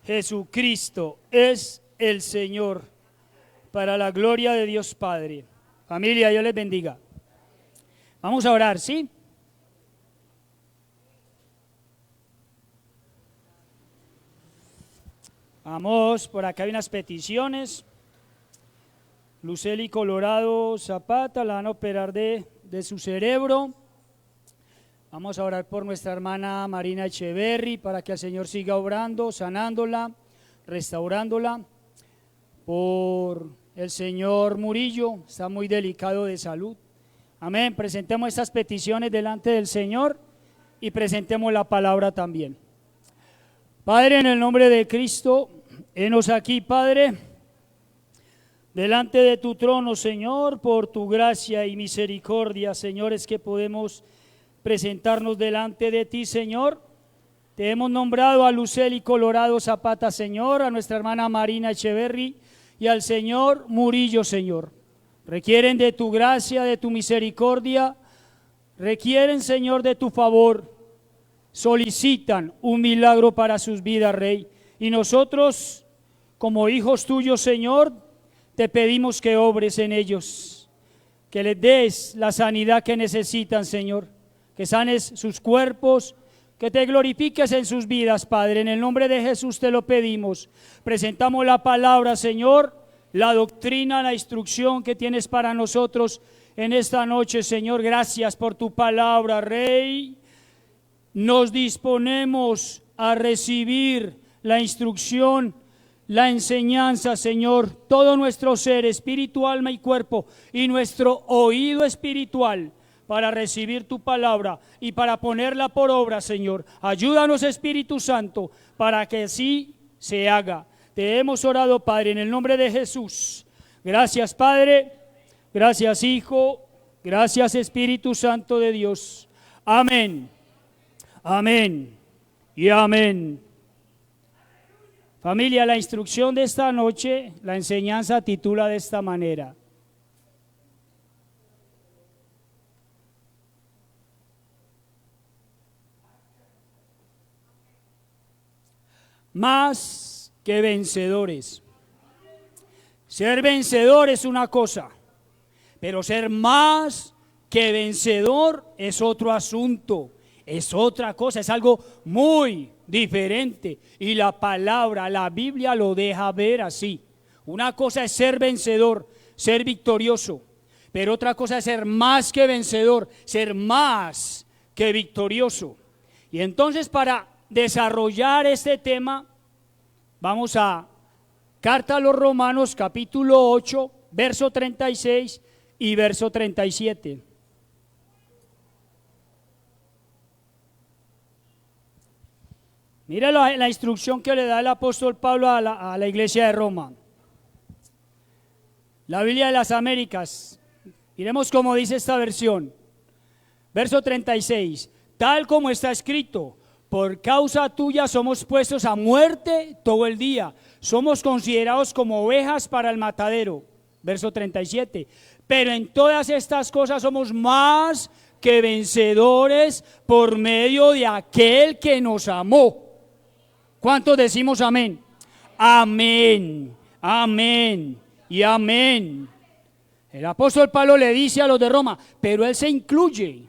Jesucristo es el Señor, para la gloria de Dios Padre. Familia, Dios les bendiga. Vamos a orar, ¿sí? Vamos, por acá hay unas peticiones. Luceli Colorado Zapata la van a operar de su cerebro. Vamos a orar por nuestra hermana Marina Echeverry para que el Señor siga obrando, sanándola, restaurándola. Por el señor Murillo, está muy delicado de salud. Amén. Presentemos estas peticiones delante del Señor y presentemos la palabra también. Padre, en el nombre de Cristo, henos aquí, Padre, delante de tu trono, Señor, por tu gracia y misericordia, Señor, es que podemos presentarnos delante de ti, Señor. Te hemos nombrado a Luceli Colorado Zapata, Señor, a nuestra hermana Marina Echeverry y al señor Murillo, Señor. Requieren de tu gracia, de tu misericordia, requieren, Señor, de tu favor, solicitan un milagro para sus vidas, Rey. Y nosotros, como hijos tuyos, Señor, te pedimos que obres en ellos, que les des la sanidad que necesitan, Señor, que sanes sus cuerpos, que te glorifiques en sus vidas, Padre. En el nombre de Jesús te lo pedimos. Presentamos la palabra, Señor, la doctrina, la instrucción que tienes para nosotros en esta noche, Señor. Gracias por tu palabra, Rey. Nos disponemos a recibir la instrucción, la enseñanza, Señor. Todo nuestro ser, espíritu, alma y cuerpo, y nuestro oído espiritual, para recibir tu palabra y para ponerla por obra, Señor. Ayúdanos, Espíritu Santo, para que así se haga. Te hemos orado, Padre, en el nombre de Jesús. Gracias, Padre. Gracias, Hijo. Gracias, Espíritu Santo de Dios. Amén. Amén y amén. Familia, la instrucción de esta noche, la enseñanza titula de esta manera: más que vencedores. Ser vencedor es una cosa, pero ser más que vencedor es otro asunto, es otra cosa, es algo muy diferente. Y la palabra, la Biblia lo deja ver así. Una cosa es ser vencedor, ser victorioso, pero otra cosa es ser más que vencedor, ser más que victorioso. Y entonces, para desarrollar este tema, vamos a Carta a los Romanos, capítulo 8, verso 36 y verso 37. Mira la instrucción que le da el apóstol Pablo a la iglesia de Roma. La Biblia de las Américas. Miremos cómo dice esta versión. Verso 36. Tal como está escrito: por causa tuya somos puestos a muerte todo el día, somos considerados como ovejas para el matadero. Verso 37. Pero en todas estas cosas somos más que vencedores por medio de aquel que nos amó. ¿Cuántos decimos amén? Amén, amén y amén. El apóstol Pablo le dice a los de Roma, pero él se incluye,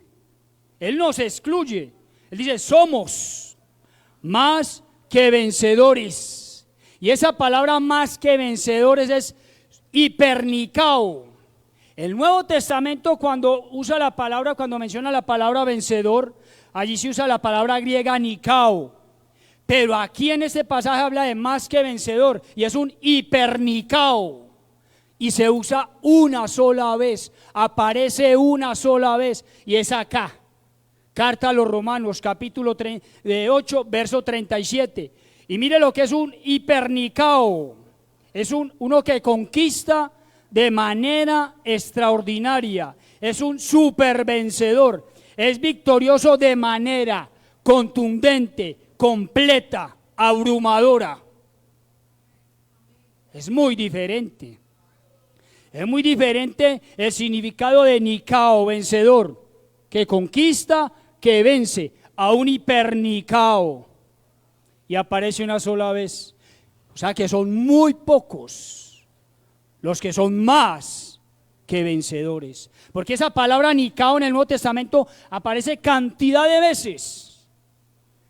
él no se excluye. Él dice: somos más que vencedores. Y esa palabra más que vencedores es hipernicao. El Nuevo Testamento, cuando usa la palabra, cuando menciona la palabra vencedor, allí se usa la palabra griega nikao. Pero aquí en este pasaje habla de más que vencedor y es un hipernicao. Y se usa una sola vez, aparece una sola vez, y es acá. Carta a los Romanos, capítulo 8, verso 37. Y mire lo que es un hipernicao. Es uno que conquista de manera extraordinaria. Es un supervencedor. Es victorioso de manera contundente, completa, abrumadora. Es muy diferente. Es muy diferente el significado de nikao, vencedor, que conquista, que vence, a un hipernicao. y aparece una sola vez. O sea que son muy pocos los que son más que vencedores. Porque esa palabra Nicao en el Nuevo Testamento aparece cantidad de veces,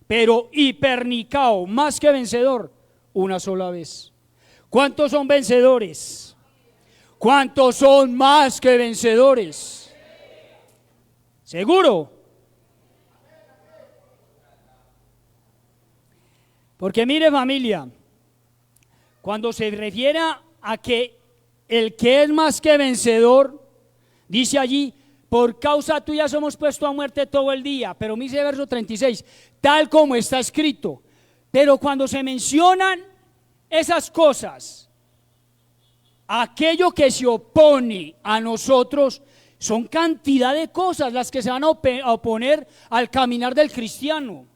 pero hipernicao, más que vencedor, una sola vez. ¿Cuántos son vencedores? ¿Cuántos son más que vencedores? ¿Seguro? Porque mire, familia, cuando se refiere a que el que es más que vencedor, dice allí, por causa tuya somos puestos a muerte todo el día, pero me dice verso 36, tal como está escrito. Pero cuando se mencionan esas cosas, aquello que se opone a nosotros, son cantidad de cosas las que se van a oponer al caminar del cristiano.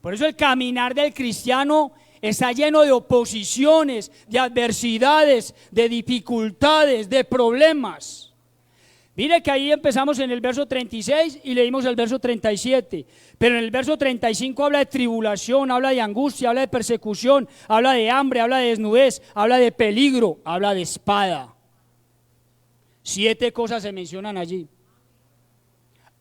Por eso el caminar del cristiano está lleno de oposiciones, de adversidades, de dificultades, de problemas. Mire que ahí empezamos en el verso 36 y leímos el verso 37, pero en el verso 35 habla de tribulación, habla de angustia, habla de persecución, habla de hambre, habla de desnudez, habla de peligro, habla de espada. 7 cosas se mencionan allí.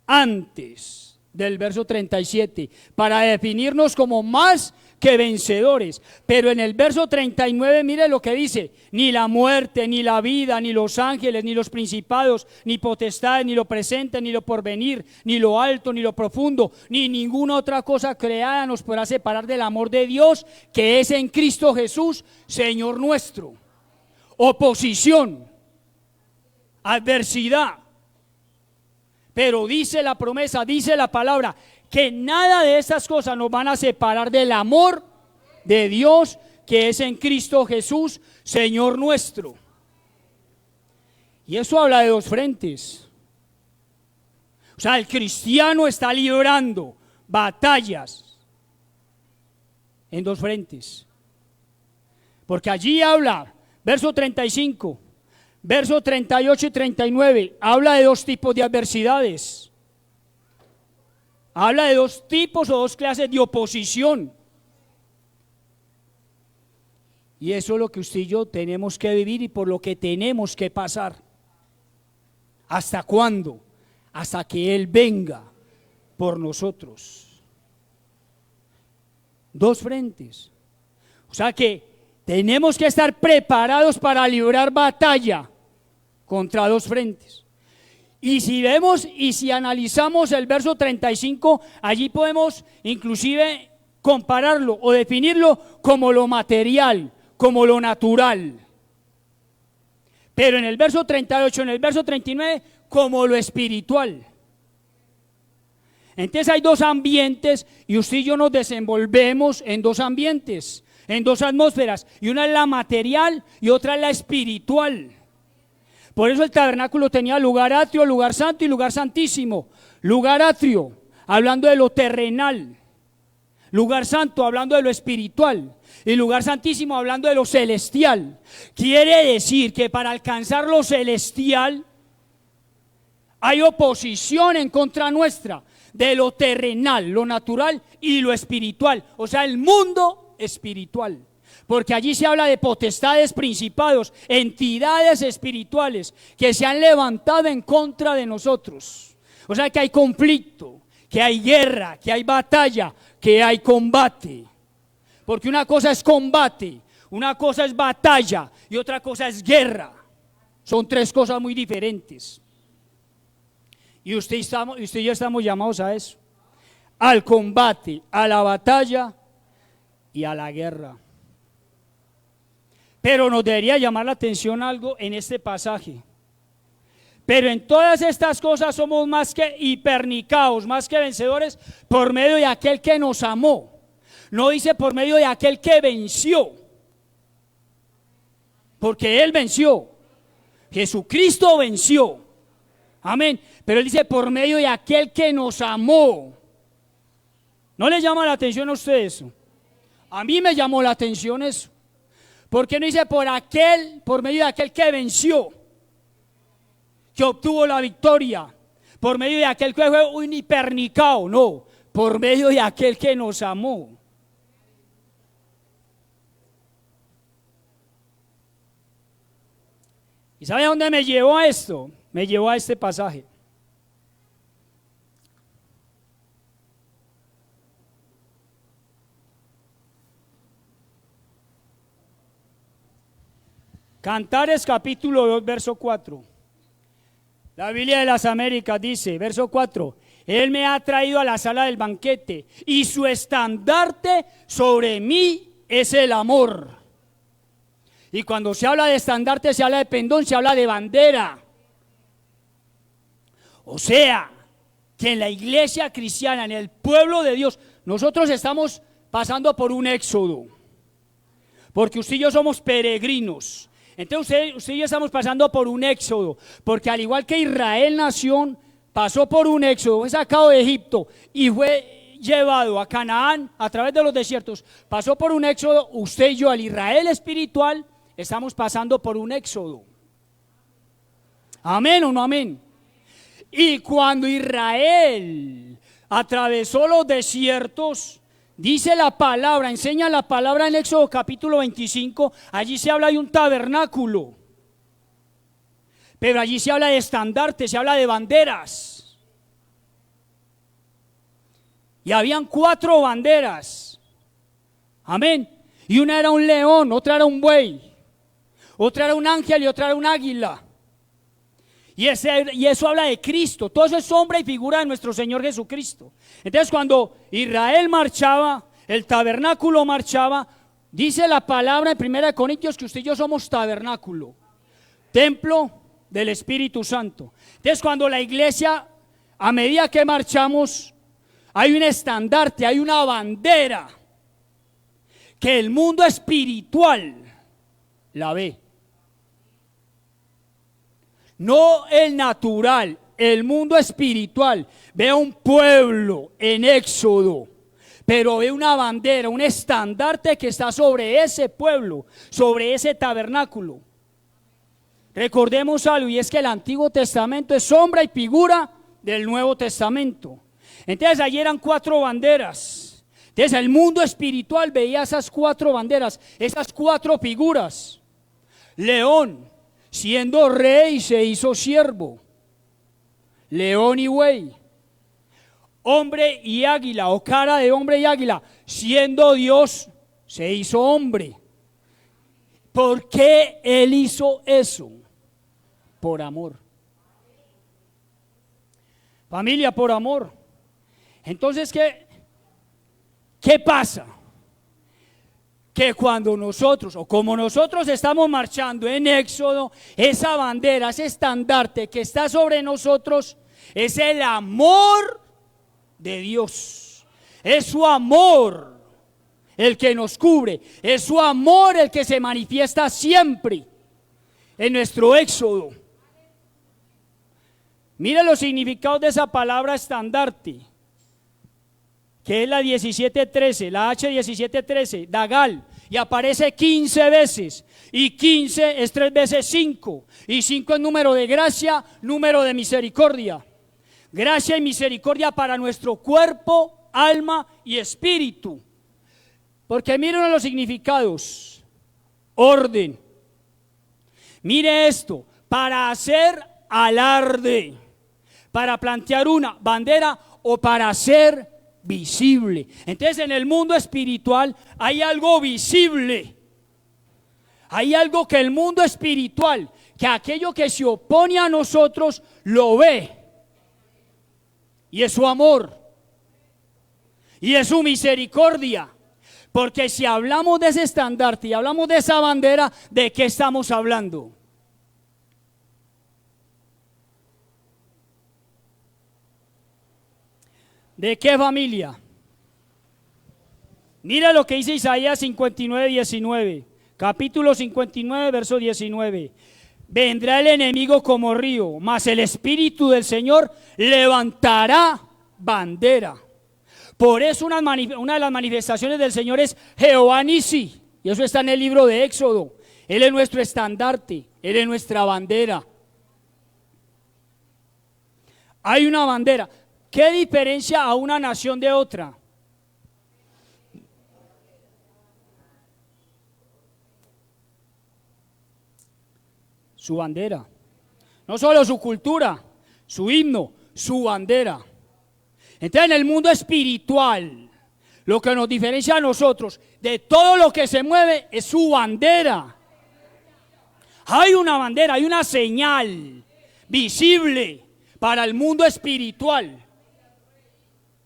Antes del verso 37, para definirnos como más que vencedores. Pero en el verso 39, mire lo que dice: ni la muerte, ni la vida, ni los ángeles, ni los principados, ni potestades, ni lo presente, ni lo porvenir, ni lo alto, ni lo profundo, ni ninguna otra cosa creada nos podrá separar del amor de Dios que es en Cristo Jesús, Señor nuestro. Oposición, adversidad, pero dice la promesa, dice la palabra, que nada de estas cosas nos van a separar del amor de Dios que es en Cristo Jesús, Señor nuestro. Y eso habla de dos frentes. O sea, el cristiano está librando batallas en dos frentes. Porque allí habla, verso 35, verso 38 y 39, habla de dos tipos de adversidades. Habla de dos tipos o dos clases de oposición. Y eso es lo que usted y yo tenemos que vivir y por lo que tenemos que pasar. ¿Hasta cuándo? Hasta que Él venga por nosotros. Dos frentes. O sea que tenemos que estar preparados para librar batalla contra dos frentes. Y si vemos y si analizamos el verso 35, allí podemos inclusive compararlo o definirlo como lo material, como lo natural. Pero en el verso 38, en el verso 39, como lo espiritual. Entonces hay dos ambientes y usted y yo nos desenvolvemos en dos ambientes, en dos atmósferas. Y una es la material y otra es la espiritual. Por eso el tabernáculo tenía lugar atrio, lugar santo y lugar santísimo. Lugar atrio, hablando de lo terrenal. Lugar santo, hablando de lo espiritual. Y lugar santísimo, hablando de lo celestial. Quiere decir que para alcanzar lo celestial hay oposición en contra nuestra de lo terrenal, lo natural y lo espiritual. O sea, el mundo espiritual. Porque allí se habla de potestades, principados, entidades espirituales que se han levantado en contra de nosotros. O sea que hay conflicto, que hay guerra, que hay batalla, que hay combate. Porque una cosa es combate, una cosa es batalla y otra cosa es guerra. Son tres cosas muy diferentes. Y usted y yo estamos llamados a eso. Al combate, a la batalla y a la guerra. Pero nos debería llamar la atención algo en este pasaje. Pero en todas estas cosas somos más que hipernicaos, más que vencedores por medio de aquel que nos amó. No dice por medio de aquel que venció, porque Él venció. Jesucristo venció. Amén. Pero Él dice por medio de aquel que nos amó. ¿No le llama la atención a usted eso? A mí me llamó la atención eso. ¿Por qué no dice por medio de aquel que venció, que obtuvo la victoria, por medio de aquel que fue un hipernicao? No, por medio de aquel que nos amó. ¿Y sabe a dónde me llevó a esto? Me llevó a este pasaje. Cantares capítulo 2, verso 4. La Biblia de las Américas dice, verso 4, Él me ha traído a la sala del banquete y su estandarte sobre mí es el amor. Y cuando se habla de estandarte, se habla de pendón, se habla de bandera. O sea, que en la iglesia cristiana, en el pueblo de Dios, nosotros estamos pasando por un éxodo. Porque usted y yo somos peregrinos. Entonces usted y yo estamos pasando por un éxodo, porque al igual que Israel nación pasó por un éxodo, fue sacado de Egipto y fue llevado a Canaán a través de los desiertos, pasó por un éxodo, usted y yo, al Israel espiritual, estamos pasando por un éxodo. ¿Amén o no amén? Y cuando Israel atravesó los desiertos, dice la palabra, enseña la palabra en Éxodo capítulo 25, allí se habla de un tabernáculo, pero allí se habla de estandarte, se habla de banderas. Y habían 4 banderas, amén, y una era un león, otra era un buey, otra era un ángel y otra era un águila. Y eso habla de Cristo, todo eso es sombra y figura de nuestro Señor Jesucristo. Entonces cuando Israel marchaba, el tabernáculo marchaba, dice la palabra en 1 Corintios que usted y yo somos tabernáculo, templo del Espíritu Santo. Entonces cuando la iglesia, a medida que marchamos, hay un estandarte, hay una bandera que el mundo espiritual la ve. No el natural, el mundo espiritual. Ve a un pueblo en éxodo, pero ve una bandera, un estandarte que está sobre ese pueblo, sobre ese tabernáculo. Recordemos algo, y es que el Antiguo Testamento es sombra y figura del Nuevo Testamento. Entonces allí eran 4 banderas. Entonces el mundo espiritual veía esas 4 banderas, esas 4 figuras. León, siendo rey se hizo siervo, león y buey, hombre y águila, o cara de hombre y águila, siendo Dios se hizo hombre. ¿Por qué Él hizo eso? Por amor. Familia, por amor. Entonces, ¿qué pasa? Que cuando nosotros, o como nosotros estamos marchando en Éxodo, esa bandera, ese estandarte que está sobre nosotros, es el amor de Dios. Es su amor el que nos cubre, es su amor el que se manifiesta siempre en nuestro Éxodo. Mira los significados de esa palabra estandarte, que es la 1713, la H1713, Dagal, y aparece 15 veces, y 15 es 3 veces 5, y 5 es número de gracia, número de misericordia. Gracia y misericordia para nuestro cuerpo, alma y espíritu. Porque miren los significados: orden. Mire esto: para hacer alarde, para plantear una bandera o para hacer visible. Entonces en el mundo espiritual hay algo visible, hay algo que el mundo espiritual, que aquello que se opone a nosotros lo ve, y es su amor y es su misericordia. Porque si hablamos de ese estandarte y hablamos de esa bandera, ¿de qué estamos hablando? ¿De qué, familia? Mira lo que dice Isaías 59, 19, capítulo 59, verso 19. Vendrá el enemigo como río, mas el Espíritu del Señor levantará bandera. Por eso una de las manifestaciones del Señor es Jehová Nisi, y eso está en el libro de Éxodo. Él es nuestro estandarte, Él es nuestra bandera. Hay una bandera. ¿Qué diferencia a una nación de otra? su bandera. No solo su cultura, su himno, su bandera. Entonces en el mundo espiritual, lo que nos diferencia a nosotros de todo lo que se mueve es su bandera. Hay una bandera, hay una señal visible para el mundo espiritual.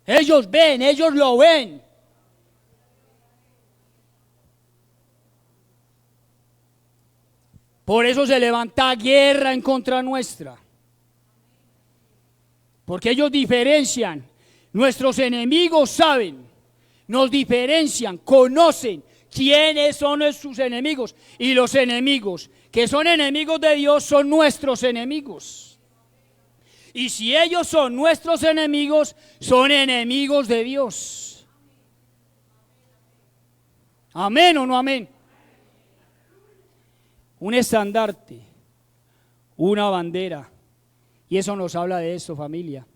Ellos ven, ellos lo ven. Por eso se levanta guerra en contra nuestra. Porque ellos diferencian, nuestros enemigos saben, nos diferencian, conocen quiénes son sus enemigos. Y los enemigos que son enemigos de Dios son nuestros enemigos. Y si ellos son nuestros enemigos, son enemigos de Dios. ¿Amén o no amén? Un estandarte, una bandera. Y eso nos habla de esto, familia.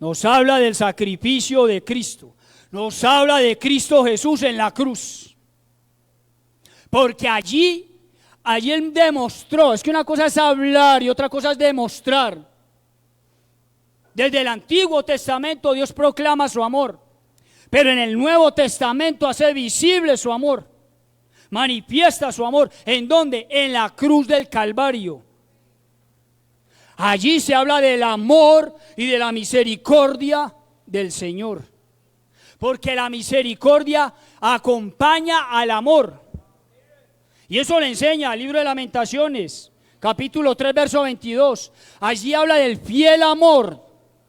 Nos habla del sacrificio de Cristo. Nos habla de Cristo Jesús en la cruz. Porque allí Él demostró, es que una cosa es hablar y otra cosa es demostrar. Desde el Antiguo Testamento Dios proclama su amor, pero en el Nuevo Testamento hace visible su amor, manifiesta su amor. ¿En dónde? En la cruz del Calvario. Allí se habla del amor y de la misericordia del Señor, porque la misericordia acompaña al amor. Y eso le enseña el libro de Lamentaciones, capítulo 3, verso 22. Allí habla del fiel amor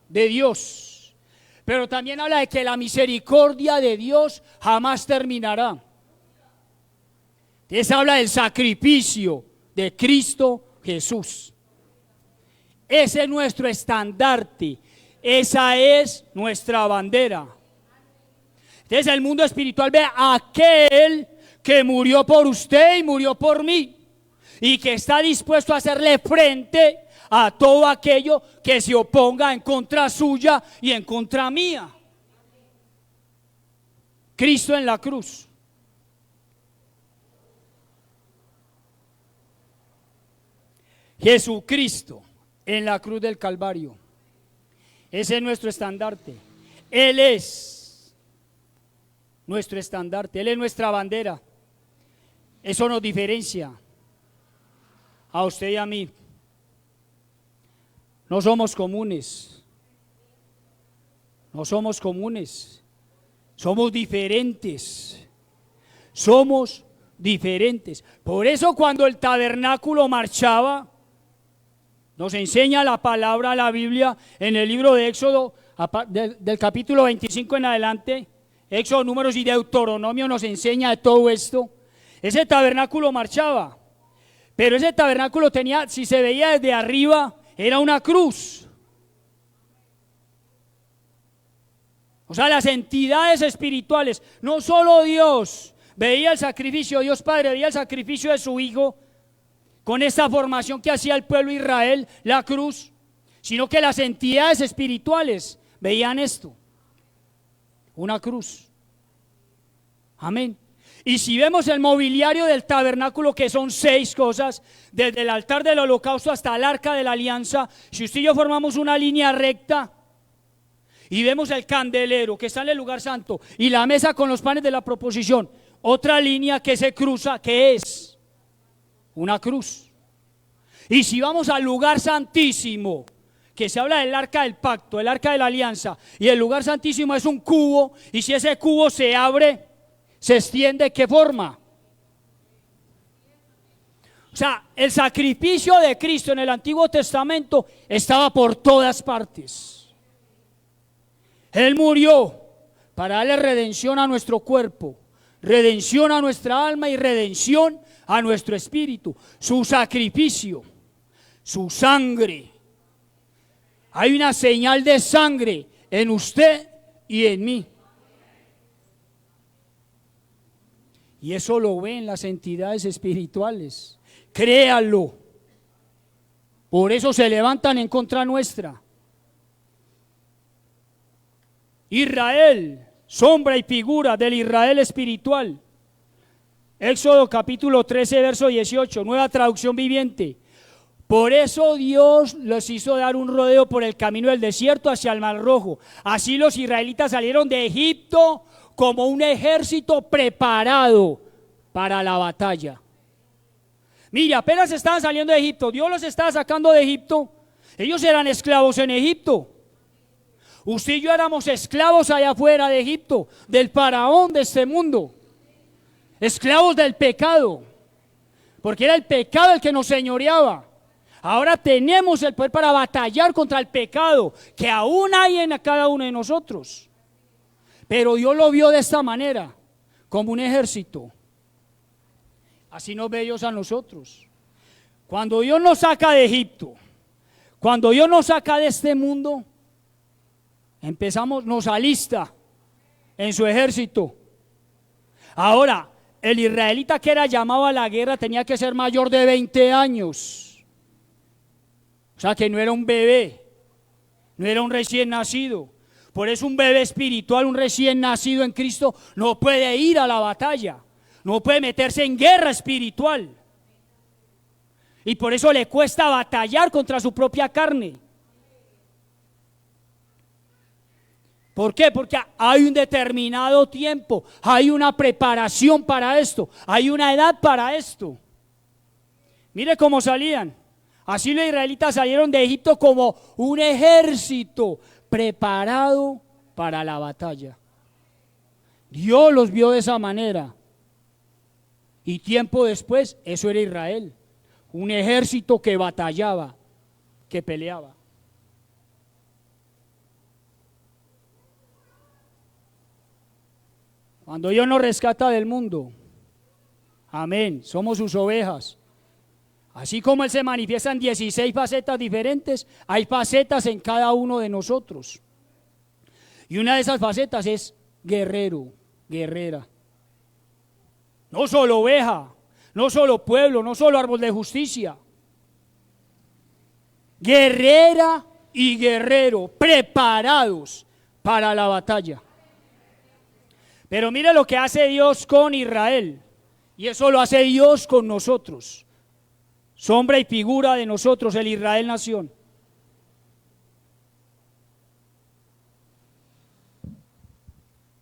de Dios, pero también habla de que la misericordia de Dios jamás terminará. Entonces habla del sacrificio de Cristo Jesús. Ese es nuestro estandarte, esa es nuestra bandera. Entonces el mundo espiritual ve a aquel que murió por usted y murió por mí, y que está dispuesto a hacerle frente a todo aquello que se oponga en contra suya y en contra mía. Cristo en la cruz. Jesucristo en la cruz del Calvario. Ese es nuestro estandarte. Él es nuestro estandarte, Él es nuestra bandera. Eso nos diferencia a usted y a mí. No somos comunes. No somos comunes. Somos diferentes. Somos diferentes. Por eso cuando el tabernáculo marchaba, nos enseña la palabra, la Biblia, en el libro de Éxodo, del capítulo 25 en adelante, Éxodo, Números y Deuteronomio nos enseña de todo esto. Ese tabernáculo marchaba, pero ese tabernáculo tenía, si se veía desde arriba, era una cruz. O sea, las entidades espirituales, no solo Dios veía el sacrificio, Dios Padre veía el sacrificio de su Hijo, con esta formación que hacía el pueblo de Israel, la cruz, sino que las entidades espirituales veían esto, una cruz. Amén. Y si vemos el mobiliario del tabernáculo, que son 6 cosas, desde el altar del holocausto hasta el arca de la alianza, si usted y yo formamos una línea recta y vemos el candelero que está en el lugar santo y la mesa con los panes de la proposición, otra línea que se cruza, que es una cruz. Y si vamos al lugar santísimo, que se habla del arca del pacto, el arca de la alianza, y el lugar santísimo es un cubo, y si ese cubo se abre, se extiende, ¿qué forma? O sea, el sacrificio de Cristo en el Antiguo Testamento estaba por todas partes. Él murió para darle redención a nuestro cuerpo, redención a nuestra alma y redención a nuestro espíritu. Su sacrificio, su sangre. Hay una señal de sangre en usted y en mí. Y eso lo ven las entidades espirituales. Créanlo. Por eso se levantan en contra nuestra. Israel sombra y figura del Israel espiritual. Éxodo capítulo 13, verso 18, nueva traducción viviente. Por eso Dios los hizo dar un rodeo por el camino del desierto hacia el Mar Rojo. Así los israelitas salieron de Egipto como un ejército preparado para la batalla. Mira, apenas estaban saliendo de Egipto, Dios los estaba sacando de Egipto. Ellos eran esclavos en Egipto. Usted y yo éramos esclavos allá afuera de Egipto, del faraón de este mundo. Esclavos del pecado, porque era el pecado el que nos señoreaba. Ahora tenemos el poder para batallar contra el pecado que aún hay en cada uno de nosotros. Pero Dios lo vio de esta manera, como un ejército. Así nos ve Dios a nosotros. Cuando Dios nos saca de Egipto, cuando Dios nos saca de este mundo, nos alista en su ejército. Ahora, el israelita que era llamado a la guerra tenía que ser mayor de 20 años. O sea que no era un bebé, no era un recién nacido. Por eso un bebé espiritual, un recién nacido en Cristo, no puede ir a la batalla, no puede meterse en guerra espiritual. Y por eso le cuesta batallar contra su propia carne. ¿Por qué? Porque hay un determinado tiempo, hay una preparación para esto, hay una edad para esto. Mire cómo salían. Así los israelitas salieron de Egipto como un ejército preparado para la batalla. Dios los vio de esa manera. Y tiempo después, eso era Israel. Un ejército que batallaba, que peleaba. Cuando Dios nos rescata del mundo, amén, somos sus ovejas. Así como Él se manifiesta en 16 facetas diferentes, hay facetas en cada uno de nosotros. Y una de esas facetas es guerrero, guerrera. No solo oveja, no solo pueblo, no solo árbol de justicia. Guerrera y guerrero, preparados para la batalla. Pero mire lo que hace Dios con Israel, y eso lo hace Dios con nosotros. Sombra y figura de nosotros, el Israel nación.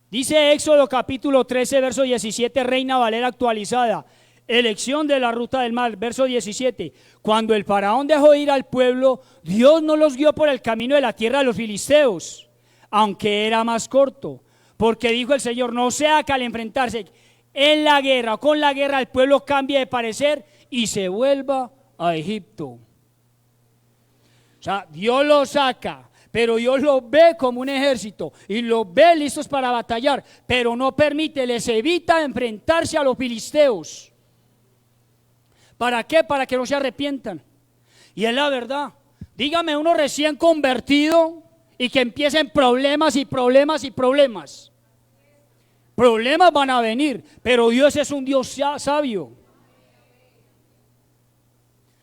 Dice Éxodo capítulo 13, verso 17, Reina Valera actualizada. Elección de la ruta del mar, verso 17. Cuando el faraón dejó ir al pueblo, Dios no los guió por el camino de la tierra de los filisteos, aunque era más corto. Porque dijo el Señor, no sea que al enfrentarse en la guerra o con la guerra el pueblo cambie de parecer y se vuelva a Egipto. O sea, Dios los saca, pero Dios los ve como un ejército y los ve listos para batallar, pero no permite, les evita enfrentarse a los filisteos. ¿Para qué? Para que no se arrepientan. Y es la verdad. Dígame uno recién convertido y que empiecen problemas y problemas y problemas. Problemas van a venir, pero Dios es un Dios sabio.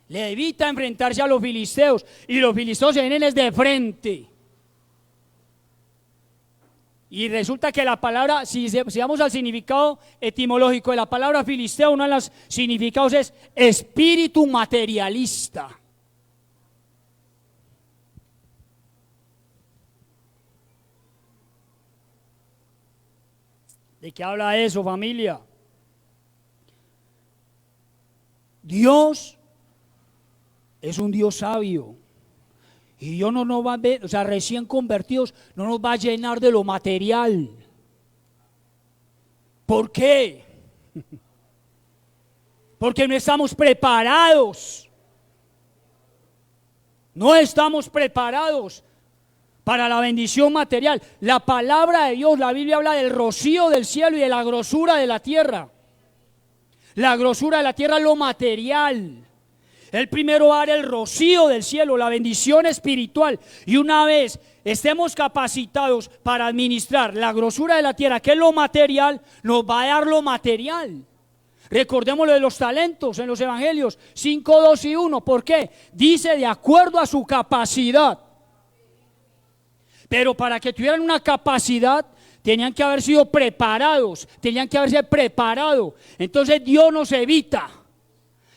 Le evita enfrentarse a los filisteos y los filisteos se vienen de frente. Y resulta que la palabra, si vamos al significado etimológico de la palabra filisteo, uno de los significados es espíritu materialista. ¿De qué habla eso, familia? Dios es un Dios sabio. Y Dios no nos va a ver, o sea, recién convertidos, no nos va a llenar de lo material. ¿Por qué? Porque no estamos preparados. No estamos preparados para la bendición material. La palabra de Dios, la Biblia habla del rocío del cielo y de la grosura de la tierra. La grosura de la tierra es lo material. Él primero va a dar el rocío del cielo, la bendición espiritual. Y una vez estemos capacitados para administrar la grosura de la tierra, que es lo material, nos va a dar lo material. Recordemos lo de los talentos en los evangelios 5, 2 y 1. ¿Por qué? Dice de acuerdo a su capacidad. Pero para que tuvieran una capacidad, tenían que haber sido preparados, tenían que haberse preparado. Entonces Dios nos evita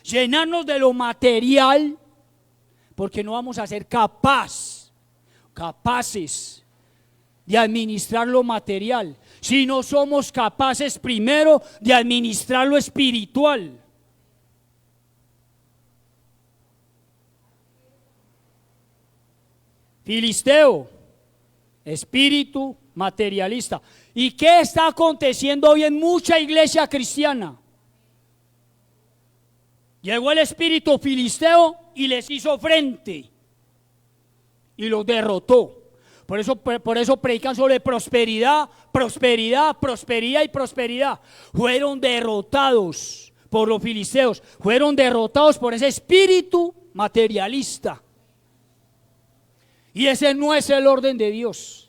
llenarnos de lo material, porque no vamos a ser capaces de administrar lo material, si no somos capaces primero de administrar lo espiritual. Filisteo, espíritu materialista. ¿Y qué está aconteciendo hoy en mucha iglesia cristiana? Llegó el espíritu filisteo y les hizo frente y los derrotó. Por eso predican sobre prosperidad, prosperidad, prosperidad y prosperidad. Fueron derrotados por los filisteos, fueron derrotados por ese espíritu materialista. Y ese no es el orden de Dios.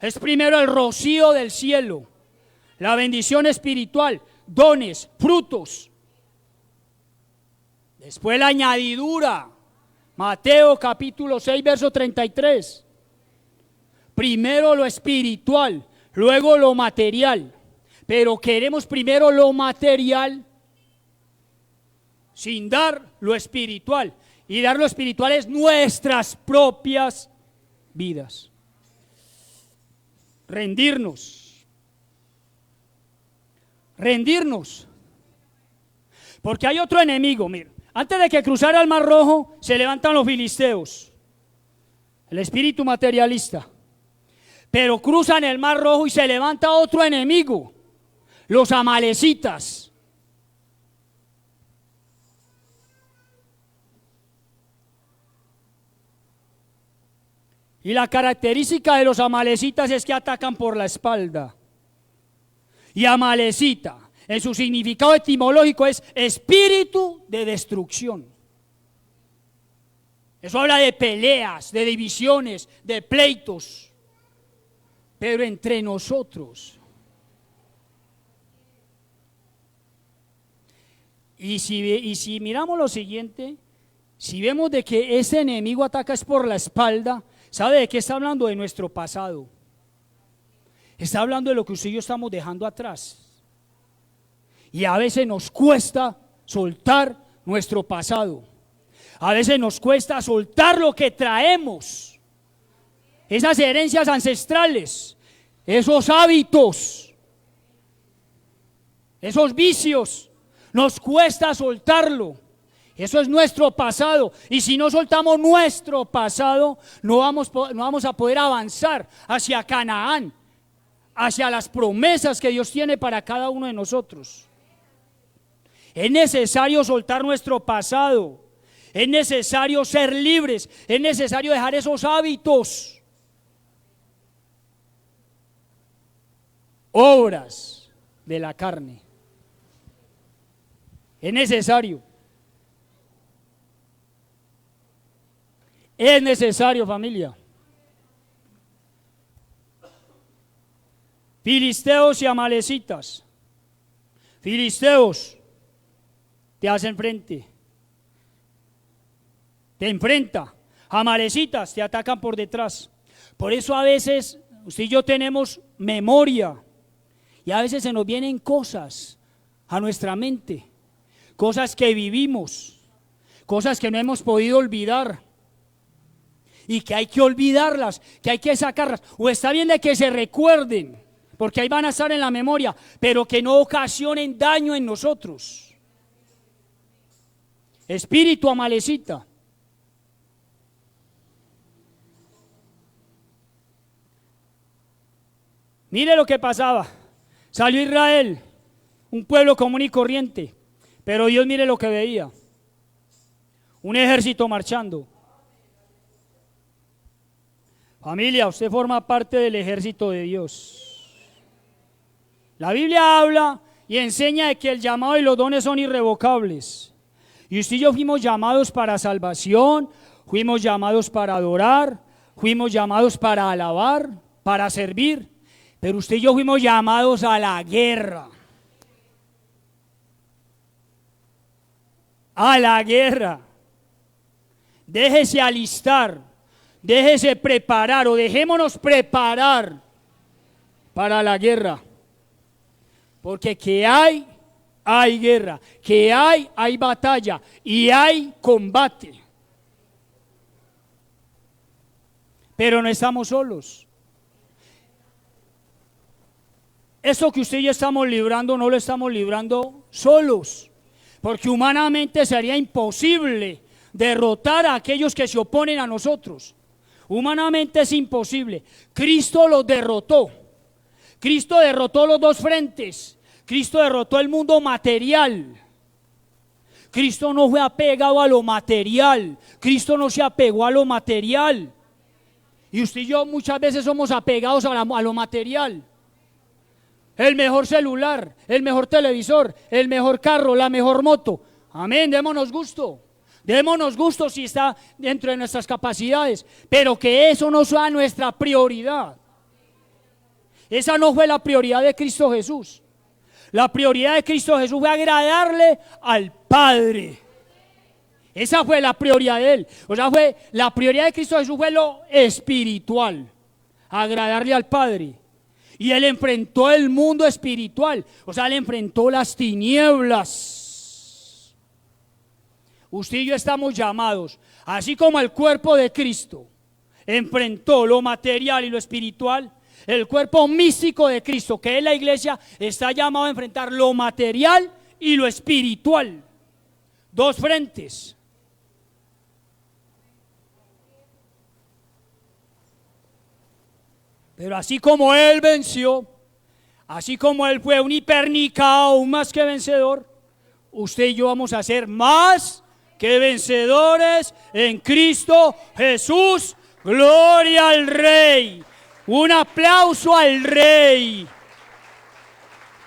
Es primero el rocío del cielo, la bendición espiritual, dones, frutos. Después la añadidura. Mateo capítulo 6, verso 33. Primero lo espiritual, luego lo material. Pero queremos primero lo material sin dar lo espiritual. Y dar lo espiritual es nuestras propias vidas. Rendirnos. Porque hay otro enemigo, mira. Antes de que cruzara el Mar Rojo, se levantan los filisteos, el espíritu materialista. Pero cruzan el Mar Rojo y se levanta otro enemigo, los amalecitas. Y la característica de los amalecitas es que atacan por la espalda. Y amalecita, en su significado etimológico, es espíritu de destrucción. Eso habla de peleas, de divisiones, de pleitos. Pero entre nosotros. Y si miramos lo siguiente, si vemos de que ese enemigo ataca es por la espalda, ¿sabe de qué está hablando? De nuestro pasado. Está hablando de lo que usted y yo estamos dejando atrás. Y a veces nos cuesta soltar nuestro pasado. A veces nos cuesta soltar lo que traemos. Esas herencias ancestrales, esos hábitos, esos vicios, nos cuesta soltarlo. Eso es nuestro pasado. Y si no soltamos nuestro pasado, no vamos a poder avanzar hacia Canaán, hacia las promesas que Dios tiene para cada uno de nosotros. Es necesario soltar nuestro pasado. Es necesario ser libres. Es necesario dejar esos hábitos, obras de la carne. Es necesario. Es necesario, familia. Filisteos y amalecitas. Filisteos te hacen frente, te enfrenta. Amalecitas te atacan por detrás. Por eso a veces usted y yo tenemos memoria y a veces se nos vienen cosas a nuestra mente, cosas que vivimos, cosas que no hemos podido olvidar y que hay que olvidarlas, que hay que sacarlas. O está bien de que se recuerden, porque ahí van a estar en la memoria, pero que no ocasionen daño en nosotros. Espíritu amalecita. Mire lo que pasaba. Salió Israel, un pueblo común y corriente, pero Dios mire lo que veía. Un ejército marchando. Familia, usted forma parte del ejército de Dios. La Biblia habla y enseña de que el llamado y los dones son irrevocables. Y usted y yo fuimos llamados para salvación, fuimos llamados para adorar, fuimos llamados para alabar, para servir. Pero usted y yo fuimos llamados a la guerra. A la guerra. Déjese alistar, déjese preparar o dejémonos preparar para la guerra. Porque que hay guerra, que hay batalla y hay combate. Pero no estamos solos. Esto que usted y yo estamos librando, no lo estamos librando solos. Porque humanamente sería imposible derrotar a aquellos que se oponen a nosotros. Humanamente es imposible. Cristo los derrotó. Cristo derrotó los dos frentes. Cristo derrotó el mundo material. Cristo no fue apegado a lo material. Cristo no se apegó a lo material. Y usted y yo muchas veces somos apegados a lo material. El mejor celular, el mejor televisor, el mejor carro, la mejor moto. Amén, démonos gusto. Démonos gusto si está dentro de nuestras capacidades. Pero que eso no sea nuestra prioridad. Esa no fue la prioridad de Cristo Jesús. La prioridad de Cristo Jesús fue agradarle al Padre. Esa fue la prioridad de Él. O sea, la prioridad de Cristo Jesús fue lo espiritual. Agradarle al Padre. Y Él enfrentó el mundo espiritual. O sea, Él enfrentó las tinieblas. Usted y yo estamos llamados, así como el cuerpo de Cristo enfrentó lo material y lo espiritual, el cuerpo místico de Cristo, que es la iglesia, está llamado a enfrentar lo material y lo espiritual. Dos frentes. Pero así como Él venció, así como Él fue un hipernicao, un más que vencedor, usted y yo vamos a ser más que vencedores en Cristo Jesús. Gloria al Rey. Un aplauso al Rey.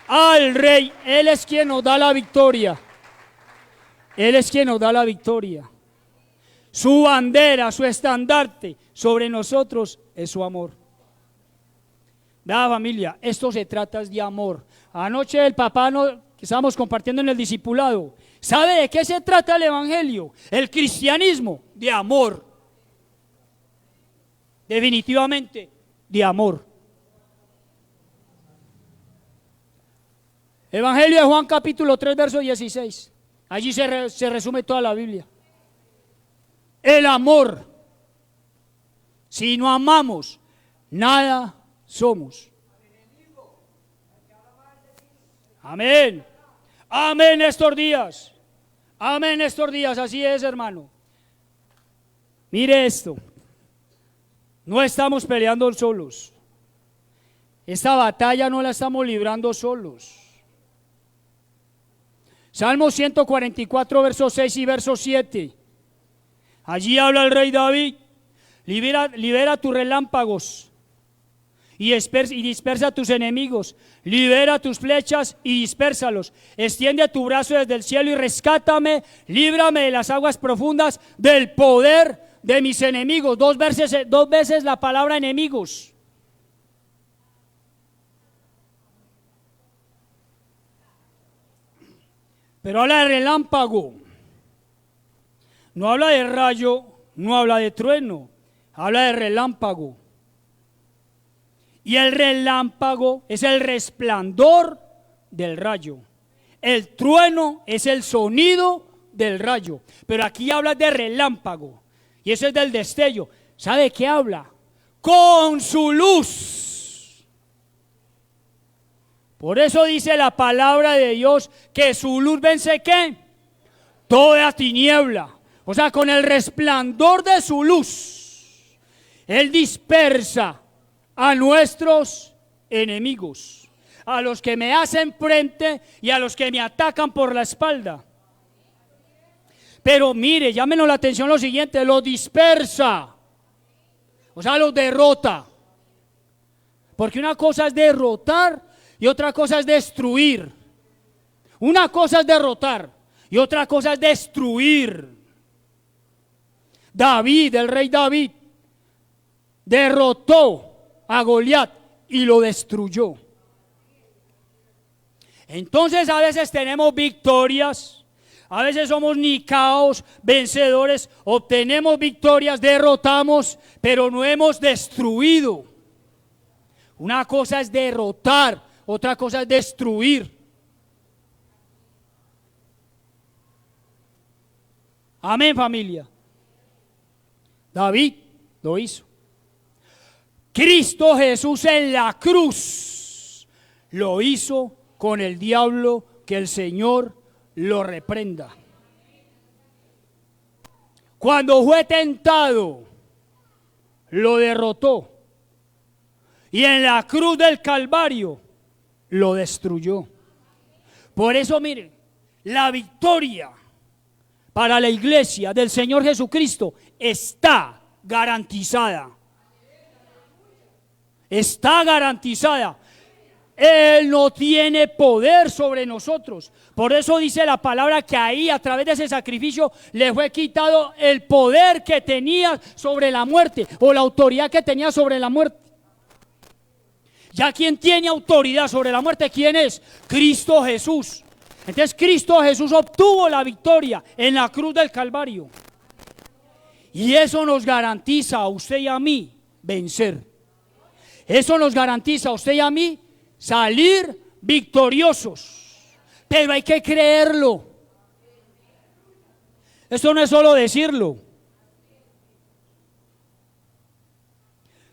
Al Rey. Él es quien nos da la victoria. Él es quien nos da la victoria. Su bandera, su estandarte sobre nosotros es su amor. Vea, familia, esto se trata de amor. Anoche el papá que estábamos compartiendo en el discipulado, ¿sabe de qué se trata el evangelio? El cristianismo, de amor. Definitivamente, de amor. Evangelio de Juan capítulo 3 verso 16. Allí se resume toda la Biblia. El amor. Si no amamos, nada somos. Amén. Amén estos días. Amén estos días. Así es, hermano. Mire esto. No estamos peleando solos. Esta batalla no la estamos librando solos. Salmo 144, verso 6 y verso 7. Allí habla el rey David. Libera tus relámpagos y dispersa a tus enemigos. Libera tus flechas y dispérsalos. Extiende tu brazo desde el cielo y rescátame. Líbrame de las aguas profundas, del poder de mis enemigos. Dos veces la palabra enemigos. Pero habla de relámpago. No habla de rayo, no habla de trueno. Habla de relámpago. Y el relámpago es el resplandor del rayo. El trueno es el sonido del rayo. Pero aquí habla de relámpago. Y eso es del destello. ¿Sabe qué habla? Con su luz. Por eso dice la palabra de Dios que su luz vence ¿qué? Toda tiniebla. O sea, con el resplandor de su luz, Él dispersa a nuestros enemigos, a los que me hacen frente y a los que me atacan por la espalda. Pero mire, llámenos la atención lo siguiente, los dispersa, o sea, los derrota. Porque una cosa es derrotar y otra cosa es destruir. Una cosa es derrotar y otra cosa es destruir. David, el rey David, derrotó a Goliat y lo destruyó. Entonces a veces tenemos victorias, a veces somos nicaos, vencedores, obtenemos victorias, derrotamos, pero no hemos destruido. Una cosa es derrotar, otra cosa es destruir. Amén, familia. David lo hizo. Cristo Jesús en la cruz lo hizo con el diablo, que el Señor lo reprenda. Cuando fue tentado, lo derrotó. Y en la cruz del Calvario lo destruyó. Por eso, miren, la victoria para la iglesia del Señor Jesucristo está garantizada. Está garantizada. Él no tiene poder sobre nosotros. Por eso dice la palabra que ahí, a través de ese sacrificio, le fue quitado el poder que tenía sobre la muerte, o la autoridad que tenía sobre la muerte. Ya quien tiene autoridad sobre la muerte, ¿quién es? Cristo Jesús. Entonces Cristo Jesús obtuvo la victoria en la cruz del Calvario. Y eso nos garantiza a usted y a mí vencer. Eso nos garantiza a usted y a mí salir victoriosos. Pero hay que creerlo. Esto no es solo decirlo.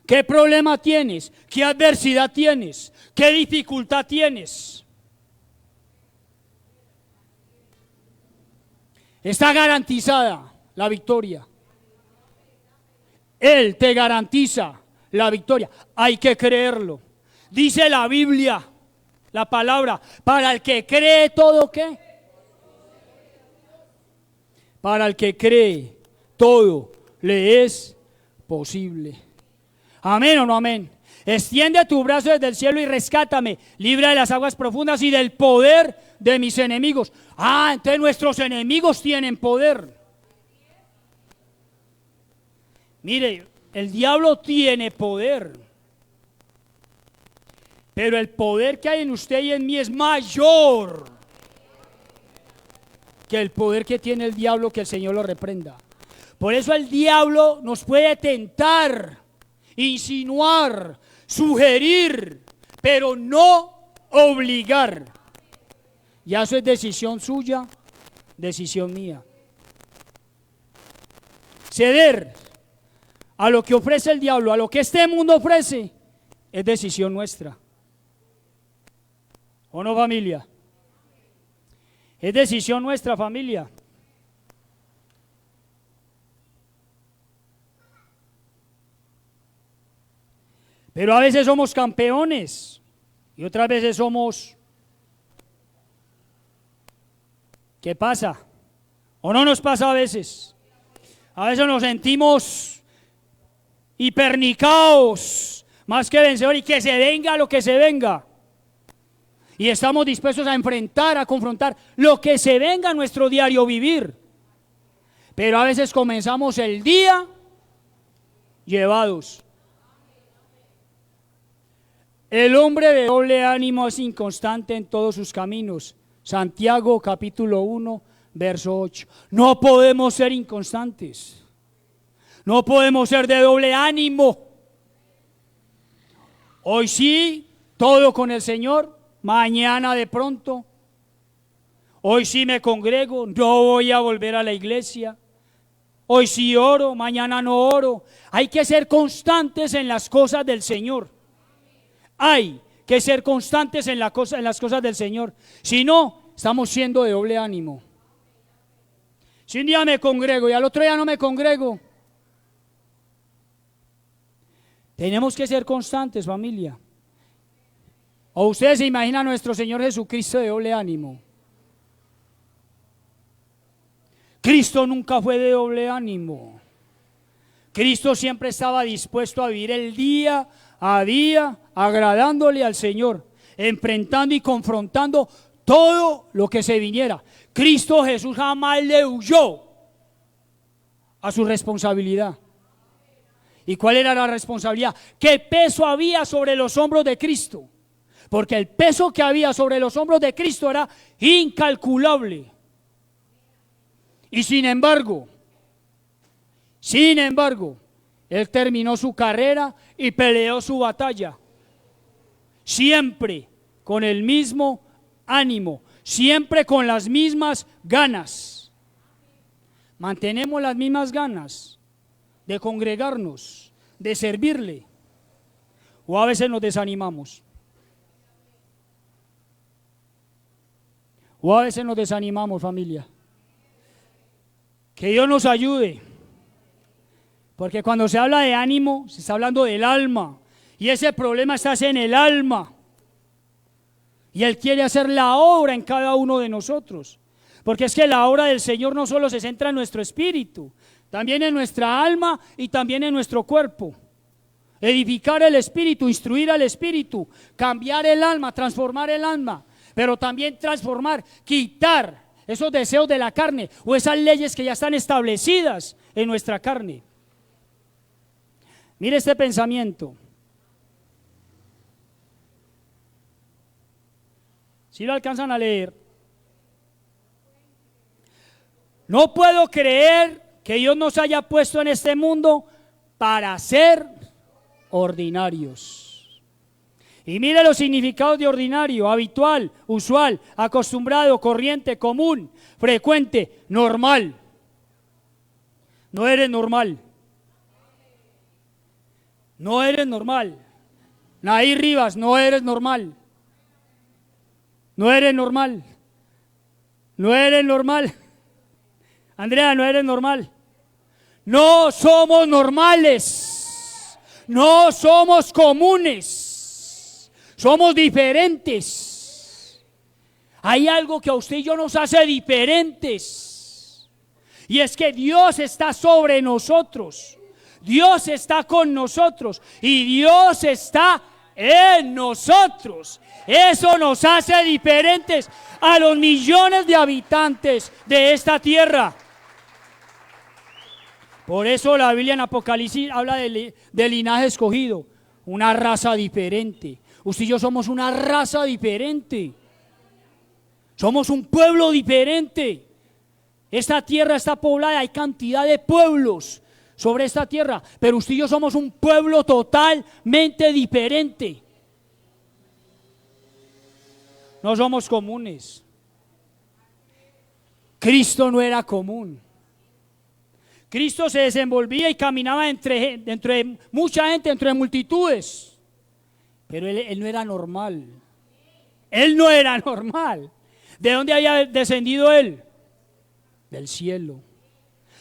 ¿Qué problema tienes? ¿Qué adversidad tienes? ¿Qué dificultad tienes? Está garantizada la victoria. Él te garantiza la victoria. Hay que creerlo. Dice la Biblia, la palabra, para el que cree todo, ¿qué? Para el que cree todo le es posible. Amén o no amén. Extiende tu brazo desde el cielo y rescátame, libra de las aguas profundas y del poder de mis enemigos. Entonces nuestros enemigos tienen poder. Mire, el diablo tiene poder, pero el poder que hay en usted y en mí es mayor que el poder que tiene el diablo, que el Señor lo reprenda. Por eso el diablo nos puede tentar, insinuar, sugerir, pero no obligar. Ya eso es decisión suya, decisión mía. Ceder a lo que ofrece el diablo, a lo que este mundo ofrece, es decisión nuestra. ¿O no, familia? Es decisión nuestra, familia. Pero a veces somos campeones y otras veces somos... ¿Qué pasa? ¿O no nos pasa a veces? A veces nos sentimos hipernicaos, más que vencedores, y que se venga lo que se venga. Y estamos dispuestos a enfrentar, a confrontar lo que se venga en nuestro diario vivir. Pero a veces comenzamos el día llevados. El hombre de doble ánimo es inconstante en todos sus caminos. Santiago capítulo 1, verso 8. No podemos ser inconstantes. No podemos ser de doble ánimo. Hoy sí, todo con el Señor. Mañana de pronto. Hoy sí me congrego, no voy a volver a la iglesia. Hoy sí oro, mañana no oro. Hay que ser constantes en las cosas del Señor. Hay que ser constantes en las cosas del Señor. Si no, estamos siendo de doble ánimo. Si un día me congrego y al otro día no me congrego. Tenemos que ser constantes, familia. ¿O ustedes se imaginan a nuestro Señor Jesucristo de doble ánimo? Cristo nunca fue de doble ánimo. Cristo siempre estaba dispuesto a vivir el día a día, agradándole al Señor, enfrentando y confrontando todo lo que se viniera. Cristo Jesús jamás le huyó a su responsabilidad. ¿Y cuál era la responsabilidad? ¿Qué peso había sobre los hombros de Cristo? Porque el peso que había sobre los hombros de Cristo era incalculable. Y sin embargo, Él terminó su carrera y peleó su batalla. siempre con el mismo ánimo, siempre con las mismas ganas. Mantenemos las mismas ganas de congregarnos, de servirle, o a veces nos desanimamos. O a veces nos desanimamos, familia. Que Dios nos ayude. Porque cuando se habla de ánimo, se está hablando del alma. Y ese problema está en el alma. Y Él quiere hacer la obra en cada uno de nosotros. Porque es que la obra del Señor no solo se centra en nuestro espíritu, también en nuestra alma y también en nuestro cuerpo. Edificar el espíritu, instruir al espíritu, cambiar el alma, transformar el alma. Pero también transformar, quitar esos deseos de la carne o esas leyes que ya están establecidas en nuestra carne. Mire este pensamiento. Si lo alcanzan a leer. No puedo creer que Dios nos haya puesto en este mundo para ser ordinarios. Y mire los significados de ordinario: habitual, usual, acostumbrado, corriente, común, frecuente, normal. No eres normal. No eres normal. Nair Rivas, no eres normal. No eres normal. No eres normal. Andrea, no eres normal. No somos normales. No somos comunes. Somos diferentes. Hay algo que a usted y yo nos hace diferentes. Y es que Dios está sobre nosotros. Dios está con nosotros. Y Dios está en nosotros. Eso nos hace diferentes a los millones de habitantes de esta tierra. Por eso la Biblia en Apocalipsis habla de linaje escogido, una raza diferente. Usted y yo somos una raza diferente. Somos un pueblo diferente. Esta tierra está poblada, hay cantidad de pueblos sobre esta tierra, pero usted y yo somos un pueblo totalmente diferente. No somos comunes. Cristo no era común. Cristo se desenvolvía y caminaba entre mucha gente, entre multitudes. Pero él no era normal. Él no era normal. ¿De dónde había descendido Él? Del cielo.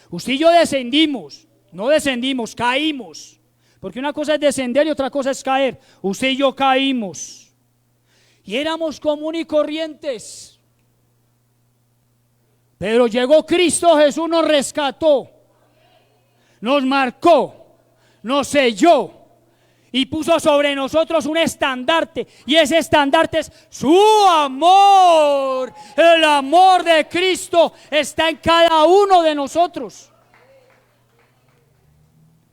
Usted y yo descendimos. No descendimos, caímos. Porque una cosa es descender y otra cosa es caer. Usted y yo caímos. Y éramos comunes y corrientes. Pero llegó Cristo Jesús, nos rescató. Nos marcó. Nos selló. Y puso sobre nosotros un estandarte. Y ese estandarte es su amor. El amor de Cristo está en cada uno de nosotros.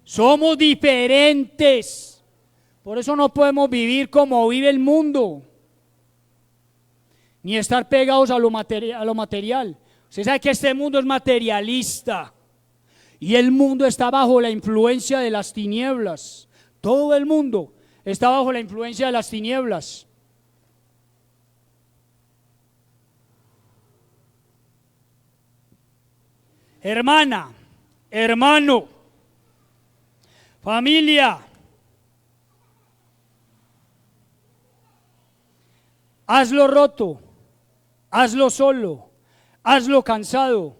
Somos diferentes. Por eso no podemos vivir como vive el mundo. Ni estar pegados a lo material. Usted sabe que este mundo es materialista. Y el mundo está bajo la influencia de las tinieblas. Todo el mundo está bajo la influencia de las tinieblas. Hermana, hermano, familia, hazlo roto, hazlo solo, hazlo cansado,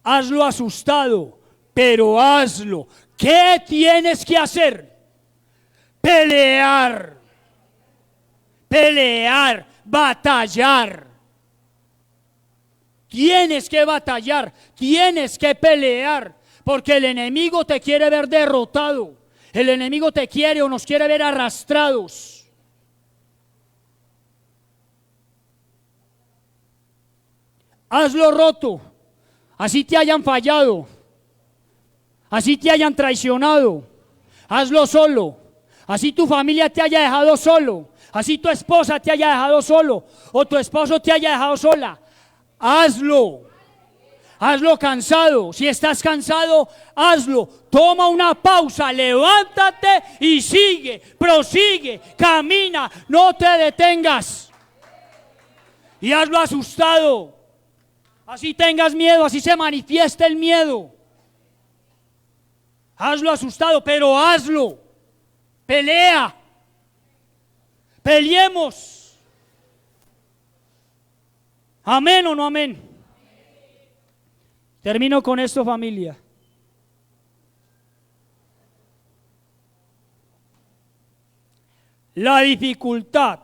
hazlo asustado, pero hazlo. ¿Qué tienes que hacer? Pelear, pelear, batallar. Tienes que batallar, tienes que pelear, porque el enemigo te quiere ver derrotado. El enemigo te quiere o nos quiere ver arrastrados. Hazlo roto, así te hayan fallado. Así te hayan traicionado, hazlo solo. Así tu familia te haya dejado solo, así tu esposa te haya dejado solo, o tu esposo te haya dejado sola, hazlo. Hazlo cansado. Si estás cansado, hazlo. Toma una pausa, levántate y sigue, prosigue, camina, no te detengas. Y hazlo asustado. Así tengas miedo, así se manifiesta el miedo. Hazlo asustado, pero hazlo. Pelea. Peleemos. ¿Amén o no amén? Termino con esto, familia. La dificultad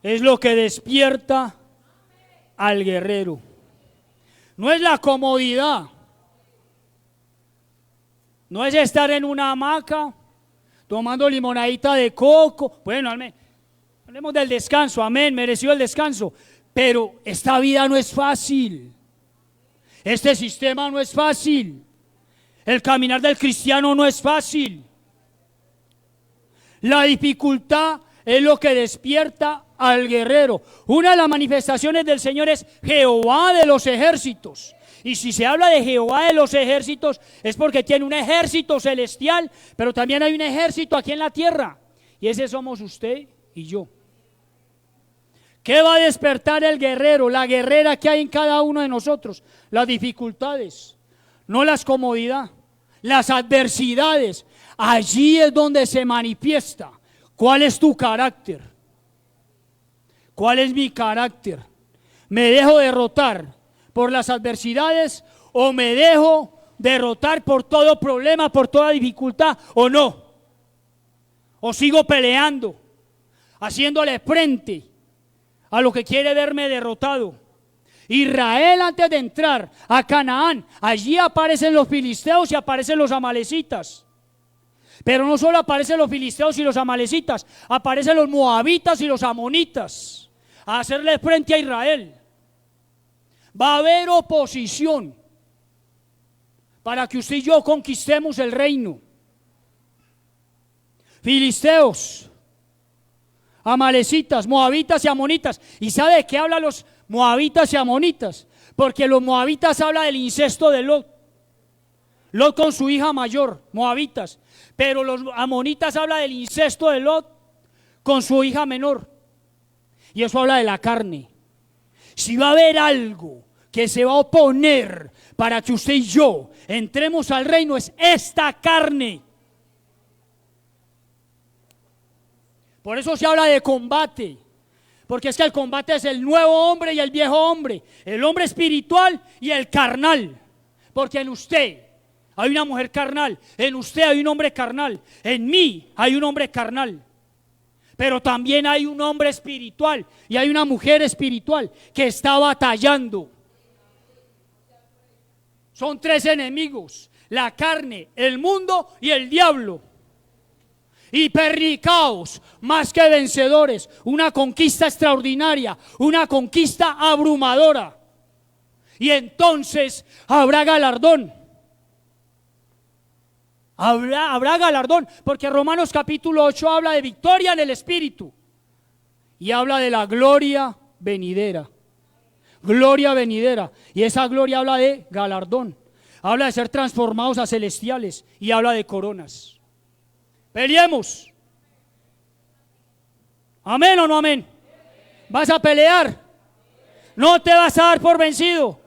es lo que despierta al guerrero. No es la comodidad. No es estar en una hamaca tomando limonadita de coco. Bueno, hablemos del descanso, amén, mereció el descanso. Pero esta vida no es fácil. Este sistema no es fácil. El caminar del cristiano no es fácil. La dificultad es lo que despierta al guerrero. Una de las manifestaciones del Señor es Jehová de los ejércitos. Y si se habla de Jehová de los ejércitos es porque tiene un ejército celestial, pero también hay un ejército aquí en la tierra. Y ese somos usted y yo. ¿Qué va a despertar el guerrero, la guerrera que hay en cada uno de nosotros? Las dificultades, no las comodidades, las adversidades. Allí es donde se manifiesta. ¿Cuál es tu carácter? ¿Cuál es mi carácter? ¿Me dejo derrotar por las adversidades o me dejo derrotar por todo problema, por toda dificultad o no? ¿O sigo peleando, haciéndole frente a lo que quiere verme derrotado? Israel, antes de entrar a Canaán, allí aparecen los filisteos y aparecen los amalecitas. Pero no solo aparecen los filisteos y los amalecitas, aparecen los moabitas y los amonitas a hacerle frente a Israel. Va a haber oposición para que usted y yo conquistemos el reino. Filisteos, amalecitas, moabitas y amonitas. ¿Y sabe de qué hablan los moabitas y amonitas? Porque los moabitas hablan del incesto de Lot. Lot con su hija mayor, moabitas. Pero los amonitas hablan del incesto de Lot con su hija menor. Y eso habla de la carne. Si va a haber algo que se va a oponer para que usted y yo entremos al reino, es esta carne. Por eso se habla de combate, porque es que el combate es el nuevo hombre y el viejo hombre, el hombre espiritual y el carnal, porque en usted hay una mujer carnal, en usted hay un hombre carnal, en mí hay un hombre carnal, pero también hay un hombre espiritual y hay una mujer espiritual que está batallando. Son tres enemigos: la carne, el mundo y el diablo. Hiperricaos, más que vencedores, una conquista extraordinaria, una conquista abrumadora. Y entonces habrá galardón. Habrá galardón, porque Romanos capítulo 8 habla de victoria en el Espíritu y habla de la gloria venidera. Gloria venidera, y esa gloria habla de galardón, habla de ser transformados a celestiales y habla de coronas. Peleemos. ¿Amén o no amén? ¿Vas a pelear? ¿No te vas a dar por vencido?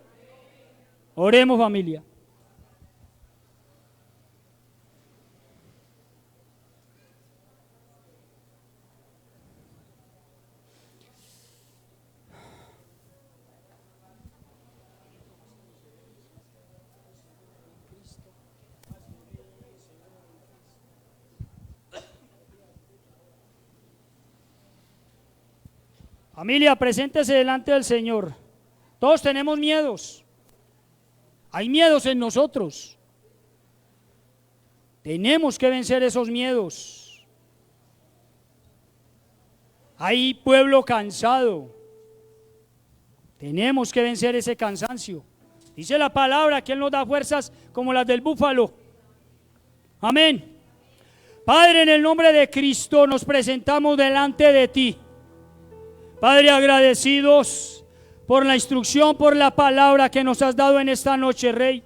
Oremos, familia. Familia, preséntese delante del Señor. Todos tenemos miedos. Hay miedos en nosotros. Tenemos que vencer esos miedos. Hay pueblo cansado. Tenemos que vencer ese cansancio. Dice la palabra que Él nos da fuerzas como las del búfalo. Amén. Padre, en el nombre de Cristo nos presentamos delante de ti. Padre, agradecidos por la instrucción, por la palabra que nos has dado en esta noche, Rey.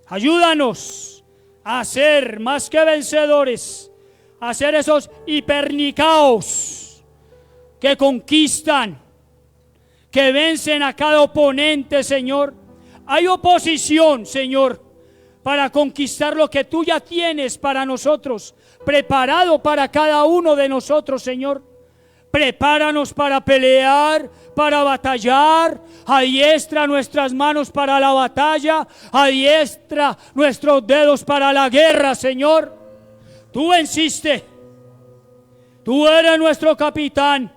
Ayúdanos a ser más que vencedores, a ser esos hipernicaos que conquistan, que vencen a cada oponente, Señor. Hay oposición, Señor, para conquistar lo que tú ya tienes para nosotros, preparado para cada uno de nosotros, Señor. Prepáranos para pelear, para batallar. Adiestra nuestras manos para la batalla, adiestra nuestros dedos para la guerra, Señor. Tú venciste, tú eres nuestro capitán,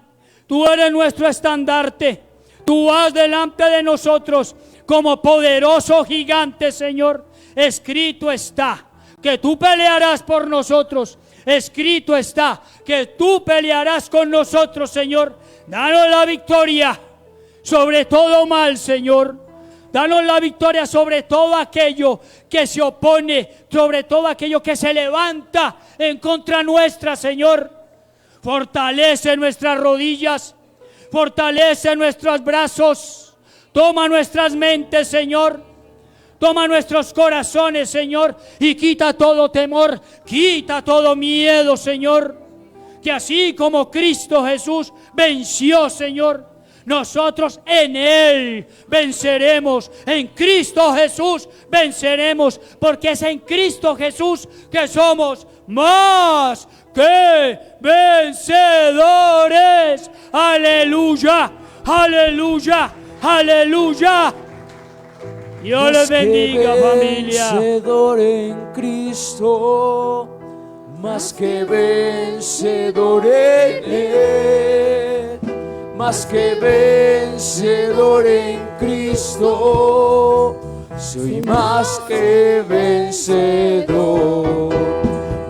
tú eres nuestro estandarte, tú vas delante de nosotros como poderoso gigante, Señor. Escrito está que tú pelearás por nosotros. Escrito está que tú pelearás con nosotros, Señor. Danos la victoria sobre todo mal, Señor. Danos la victoria sobre todo aquello que se opone, sobre todo aquello que se levanta en contra nuestra, Señor. Fortalece nuestras rodillas, fortalece nuestros brazos, toma nuestras mentes, Señor. Toma nuestros corazones, Señor, y quita todo temor, quita todo miedo, Señor. Que así como Cristo Jesús venció, Señor, nosotros en Él venceremos. En Cristo Jesús venceremos, porque es en Cristo Jesús que somos más que vencedores. Aleluya, aleluya, aleluya. Dios les bendiga, familia. Vencedor en Cristo, más que vencedor en Él, más que vencedor en Cristo, soy más que vencedor,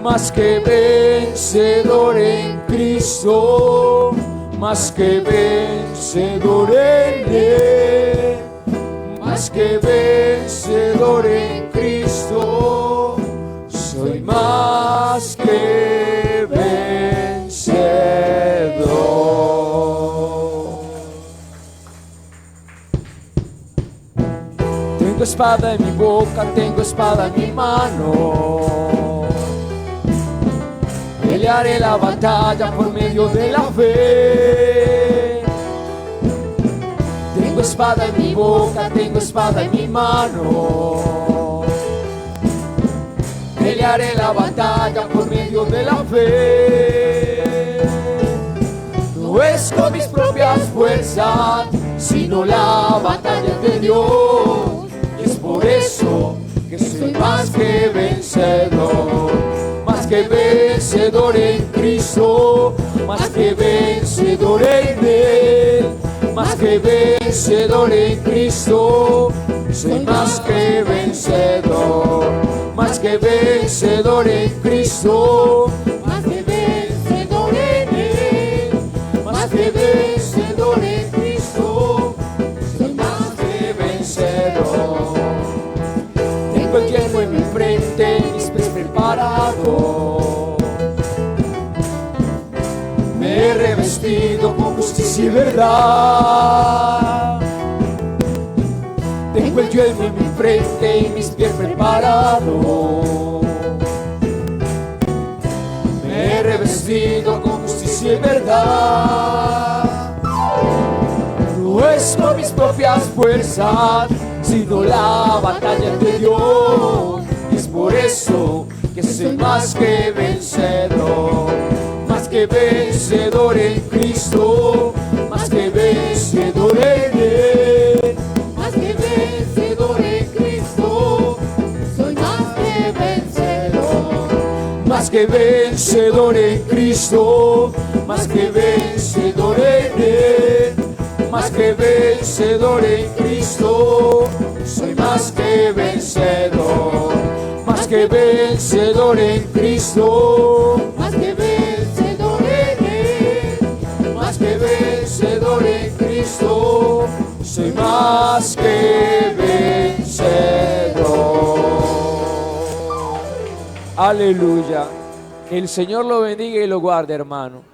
más que vencedor en Cristo, más que vencedor en Él. Más que vencedor en Cristo, soy más que vencedor. Tengo espada en mi boca, tengo espada en mi mano. Pelearé la batalla por medio de la fe. Tengo espada en mi boca, tengo espada en mi mano. Pelearé la batalla por medio de la fe. No es con mis propias fuerzas, sino la batalla de Dios. Y es por eso que soy más que vencedor. Más que vencedor en Cristo, más que vencedor en Él. Más que vencedor en Cristo, soy más que vencedor. Más que vencedor en Cristo, más que vencedor en Él. Más que vencedor en Cristo, soy más que vencedor. Tengo el tiempo en mi frente y mis pies preparados. Me he revestido con justicia y verdad. Tengo el yelmo en mi frente y mis pies preparados. Me he revestido con justicia y verdad. No es con mis propias fuerzas, sino la batalla de Dios. Y es por eso que soy más que vencedor. Más que vencedor en Cristo, más que vencedor en Él. Más que vencedor en Cristo, soy más que vencedor. Más que vencedor en Cristo, más que vencedor en Él. Más que vencedor en Cristo, soy más que vencedor. Más que vencedor en Cristo, más que vencedor en Él. Más que vencedor en Cristo, soy más que vencedor. Aleluya. Que el Señor lo bendiga y lo guarde, hermano.